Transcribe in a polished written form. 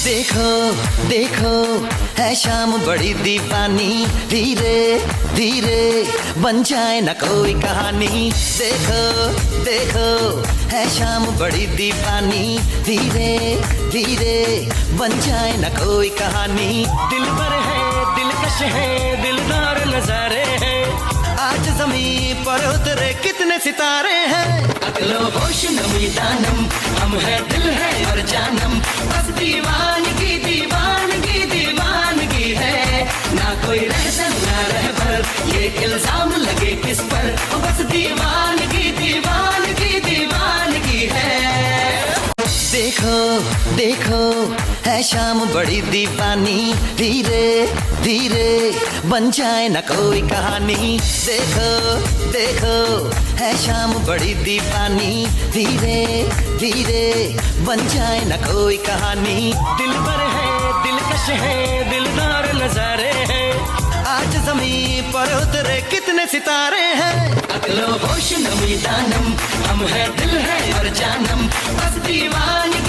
देखो देखो है शाम बड़ी दीवानी, धीरे धीरे बन जाए न कोई कहानी। देखो देखो है शाम बड़ी दीवानी, धीरे धीरे बन जाए न कोई कहानी। दिल पर है दिलकश है दिलदार नजारे हैं, आज जमीन पर उतरे कितने सितारे हैं। अगलो होश नमी दानम, हम है दिल है और जानम, बस दीवानगी दीवानगी दीवानगी है। ना कोई रहसन ना रहबर, ये इल्जाम लगे किस पर, बस दीवानगी दीवानगी दीवानगी है। देखो देखो है शाम बड़ी दीवानी, धीरे धीरे बन जाए न कोई कहानी। देखो देखो है शाम बड़ी दीवानी, धीरे धीरे बन जाए न कोई कहानी। दिल पर है दिलकश है दिलदार नजारे हैं, आज जमीन पर उतरे कितने सितारे हैं। अगलो होश नमी दानम, हम है दिल है और जानम, बस दीवानगी